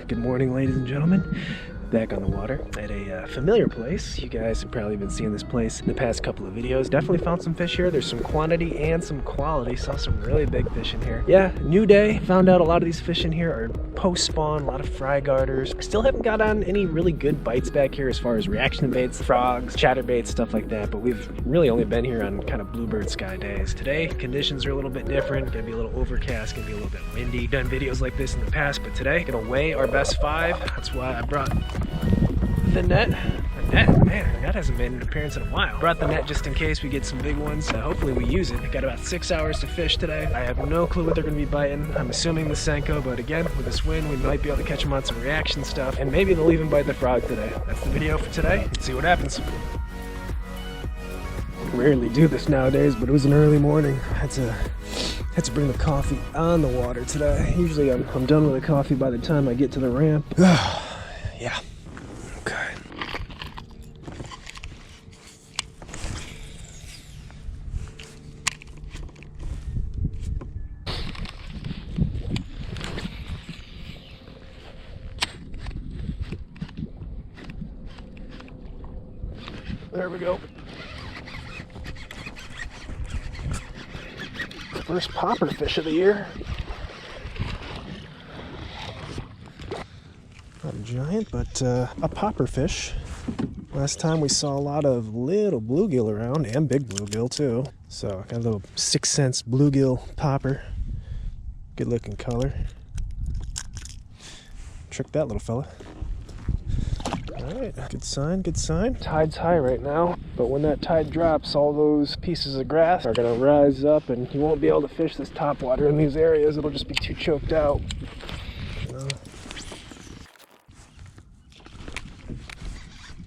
Good morning, ladies and gentlemen. Back on the water at a familiar place. You guys have probably been seeing this place in the past couple of videos. Definitely found some fish here. There's some quantity and some quality. Saw some really big fish in here. Yeah, new day. Found out a lot of these fish in here are post-spawn, a lot of fry garters. Still haven't got on any really good bites back here as far as reaction baits, frogs, chatterbaits, stuff like that. But we've really only been here on kind of bluebird sky days. Today, conditions are a little bit different. Gonna be a little overcast, gonna be a little bit windy. Done videos like this in the past, but today, gonna weigh our best 5. That's why I brought the net. Man, the net hasn't made an appearance in a while. Brought the net just in case we get some big ones. Hopefully we use it. Got about 6 hours to fish today. I have no clue what they're gonna be biting. I'm assuming the Senko, but again, with this wind, we might be able to catch them on some reaction stuff, and maybe they'll even bite the frog today. That's the video for today. Let's see what happens. Rarely do this nowadays, but it was an early morning. Had to bring the coffee on the water today. Usually I'm done with the coffee by the time I get to the ramp. Yeah. Okay. There we go. First popper fish of the year. Not a giant, but a popper fish. Last time we saw a lot of little bluegill around, and big bluegill too. So got a little 6 cents bluegill popper. Good looking color. Trick that little fella. Alright, good sign, good sign. Tide's high right now, but when that tide drops, all those pieces of grass are gonna rise up and you won't be able to fish this topwater in these areas. It'll just be too choked out.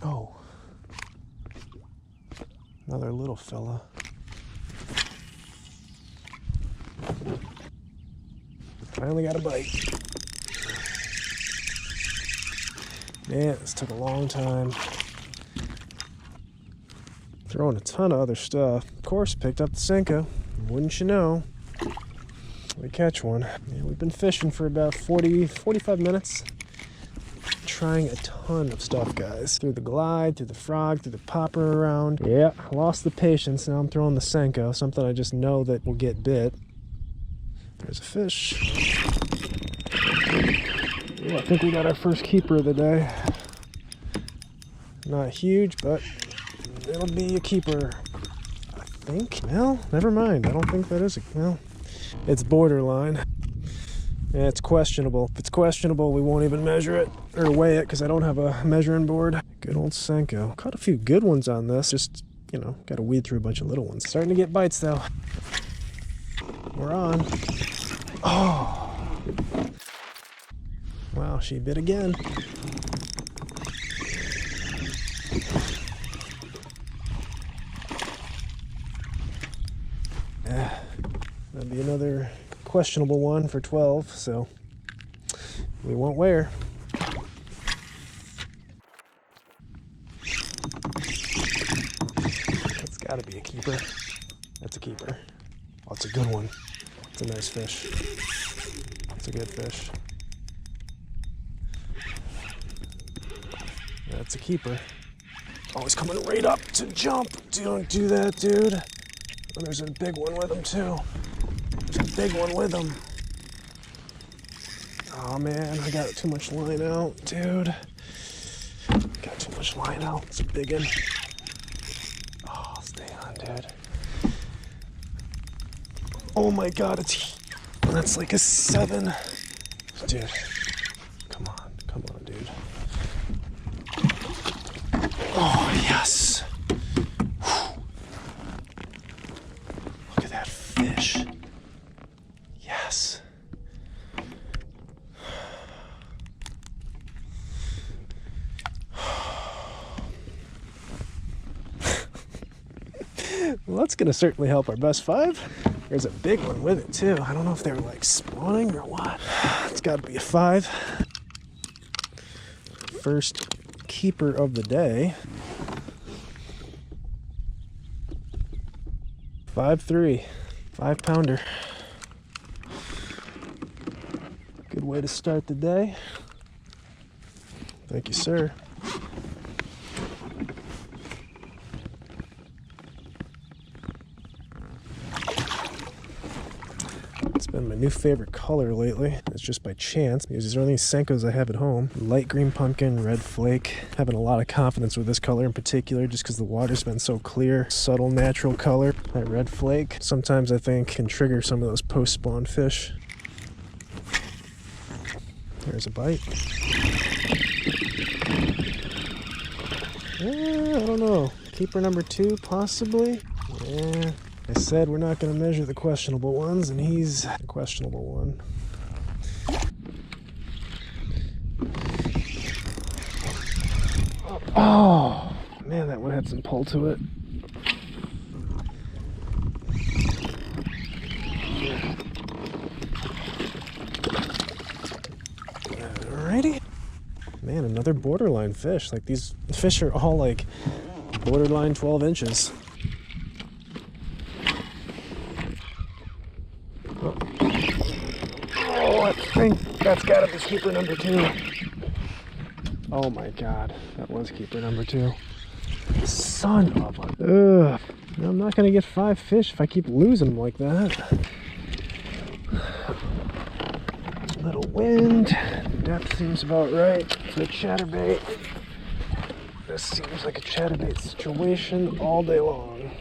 Oh. Another little fella. Finally got a bite. Man, this took a long time. Throwing a ton of other stuff. Of course, picked up the Senko. Wouldn't you know? We catch one. Yeah, we've been fishing for about 45 minutes. Trying a ton of stuff, guys. Through the glide, through the frog, through the popper around. Yeah, lost the patience. Now I'm throwing the Senko, something I just know that will get bit. There's a fish. Yeah, I think we got our first keeper of the day. Not huge, but it'll be a keeper, I think. Well, never mind. I don't think that is a... Well, it's borderline. Yeah, it's questionable. If it's questionable, we won't even measure it or weigh it because I don't have a measuring board. Good old Senko. Caught a few good ones on this. Just, you know, got to weed through a bunch of little ones. Starting to get bites, though. We're on. Oh! Wow, she bit again. That'd be another questionable one for 12, so we won't weigh her. That's gotta be a keeper. That's a keeper. Oh, it's a good one. It's a nice fish. It's a good fish. That's a keeper. Oh, he's coming right up to jump. Don't do that, dude. And there's a big one with him, too. There's a big one with him. Oh, man, I got too much line out, dude. Got too much line out. It's a big one. Oh, stay on, dude. Oh, my God, that's like a 7. Dude, come on, dude. Oh, yes. Whew. Look at that fish. Yes. Well, that's going to certainly help our best 5. There's a big one with it, too. I don't know if they're, like, spawning or what. It's got to be a 5. First keeper of the day. 5'3", 5-pounder. Good way to start the day. Thank you, sir. It's been my new favorite color lately. It's just by chance because these are only Senkos I have at home. Light green pumpkin, red flake. Having a lot of confidence with this color in particular just because the water's been so clear. Subtle natural color. That red flake sometimes I think can trigger some of those post-spawn fish. There's a bite. I don't know. Keeper number 2, possibly? Yeah. I said we're not going to measure the questionable ones, and he's a questionable one. Oh, man, that one had some pull to it. Alrighty. Man, another borderline fish. Like, these fish are all like borderline 12 inches. Oh, I think that's gotta be keeper number 2. Oh my god, that was keeper number 2. Son of a... Ugh. I'm not gonna get 5 fish if I keep losing them like that. Little wind. Depth seems about right for a chatterbait. This seems like a chatterbait situation all day long.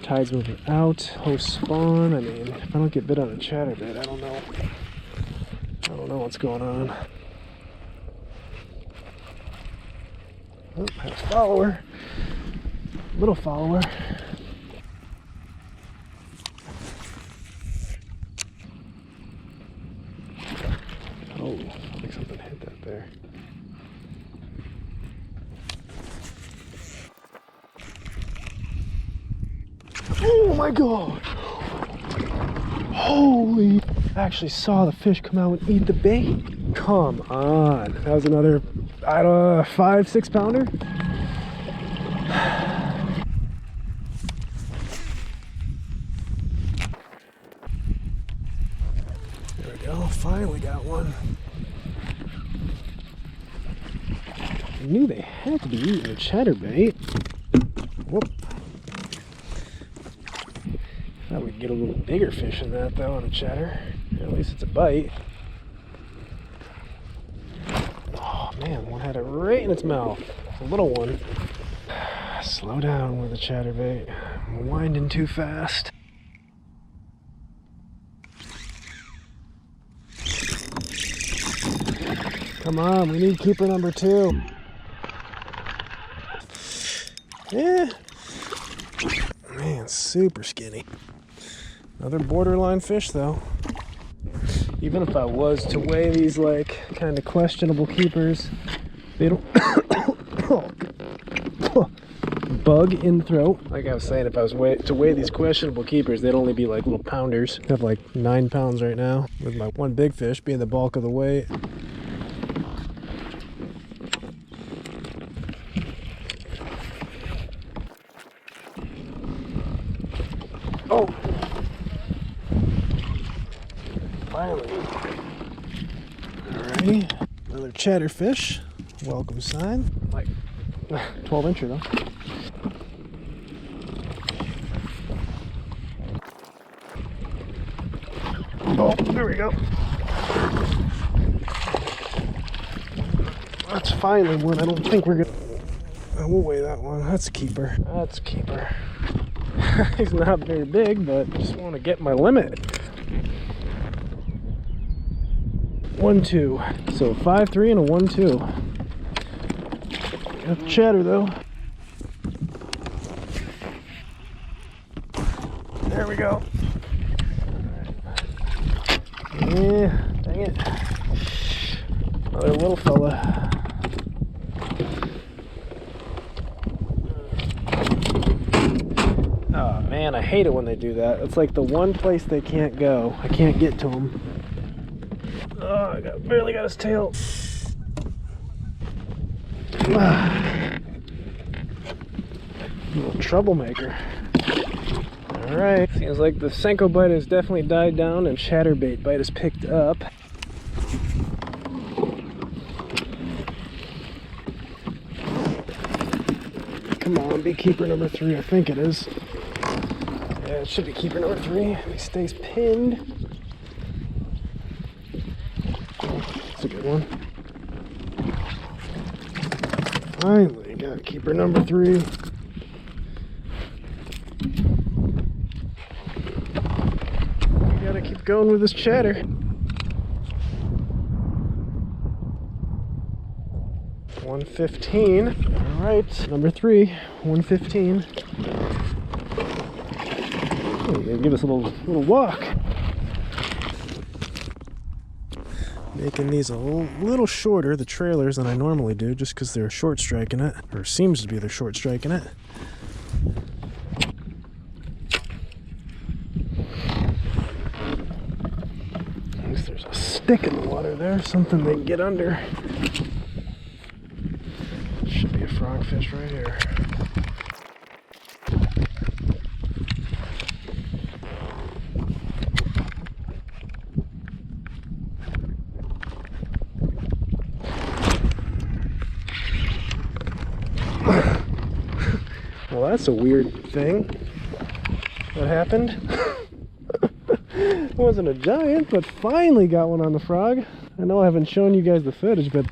Tide's moving out, post spawn. I mean, if I don't get bit on a chatterbait, I don't know. I don't know what's going on. Oh, I have a follower. Little follower. Oh, I think something hit that there. Oh my god! Holy! I actually saw the fish come out and eat the bait. Come on. That was another, I don't know, 5-6 pounder? There we go. Finally got one. I knew they had to be eating a chatterbait. Whoop. Thought we'd get a little bigger fish than that though on a chatter. At least it's a bite. Oh man, one had it right in its mouth. It's a little one. Slow down with a chatterbait. I'm winding too fast. Come on, we need keeper number 2. Yeah. Man, super skinny. Another borderline fish though. Even if I was to weigh these like kind of questionable keepers, they don't bug in throat. Like I was saying, if I was to weigh these questionable keepers, they'd only be like little pounders. I have like 9 pounds right now, with my one big fish being the bulk of the weight. Oh! Finally. Alrighty. Another chatterfish. Welcome sign. Like 12 incher though. Oh, there we go. That's finally one. I don't think we're gonna... we'll weigh that one. That's a keeper. That's a keeper. He's not very big, but I just want to get my limit. 1-2. So 5-3 and a 1-2. Got the chatter though. There we go. Yeah, dang it. Another little fella. Oh man, I hate it when they do that. It's like the one place they can't go. I can't get to them. Oh, I barely got his tail. Little troublemaker. Alright, seems like the Senko bite has definitely died down and chatterbait bite has picked up. Come on, be keeper number 3. I think it is. Yeah, it should be keeper number 3. If he stays pinned. That's a good one. Finally got keeper number 3. We gotta keep going with this chatter. 115. All right, number 3, 115. Oh, gonna give us a little walk. Making these a little shorter, the trailers, than I normally do, just because they're short striking it, or seems to be they're short striking it. At least there's a stick in the water there, something they can get under. Should be a frogfish right here. Well, that's a weird thing that happened. It wasn't a giant, but finally got one on the frog. I know I haven't shown you guys the footage, but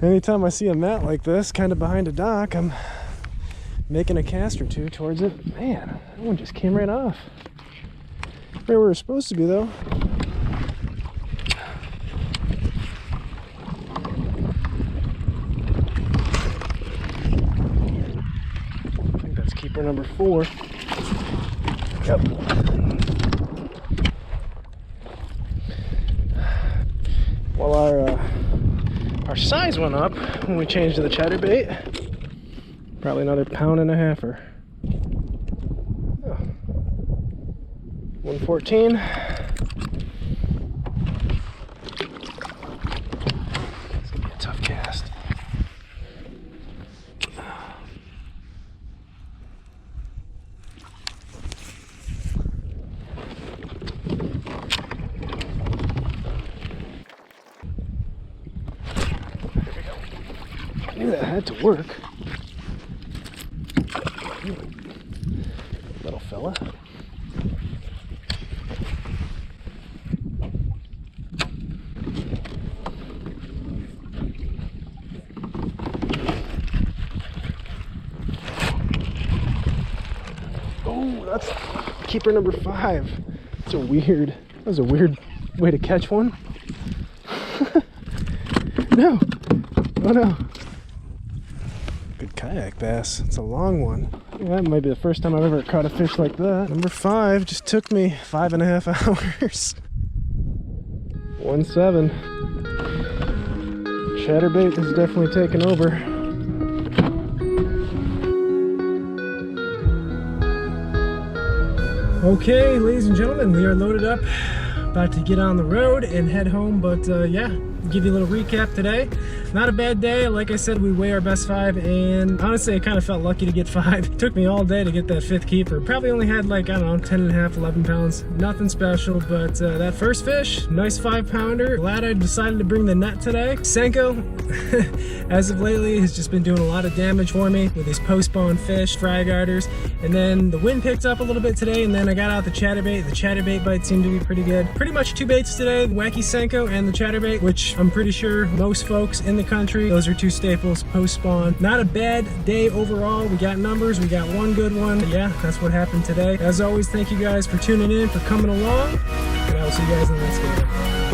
anytime I see a mat like this, kind of behind a dock, I'm making a cast or two towards it. Man, that one just came right off. Right where we're supposed to be, though. I think that's keeper number 4. Yep. Well, our size went up when we changed to the chatterbait. Probably another 1.5 pounds. Oh. 114. It's gonna be a tough cast. I knew that had to work. Little fella. Oh, that's keeper number 5. That was a weird way to catch one. No. Oh no. Good kayak bass. It's a long one. Yeah, that might be the first time I've ever caught a fish like that. Number 5 just took me 5.5 hours. 1.7. Chatterbait has definitely taken over. Okay, ladies and gentlemen, we are loaded up, about to get on the road and head home, but yeah, give you a little recap today. Not a bad day. Like I said, we weigh our best 5, and honestly I kind of felt lucky to get 5. It took me all day to get that 5th keeper. Probably only had like, I don't know, 10.5, 11 pounds. Nothing special, but that first fish, nice 5-pounder. Glad I decided to bring the net today. Senko, as of lately, has just been doing a lot of damage for me with these post-spawn fish, frag arters. And then the wind picked up a little bit today, and then I got out the chatterbait. The chatterbait bite seemed to be pretty good. Pretty much 2 baits today, the wacky Senko and the chatterbait, which I'm pretty sure most folks in the country, those are 2 staples post-spawn. Not a bad day overall. We got numbers, we got 1 good one. But yeah, that's what happened today. As always, thank you guys for tuning in, for coming along, and I will see you guys in the next video.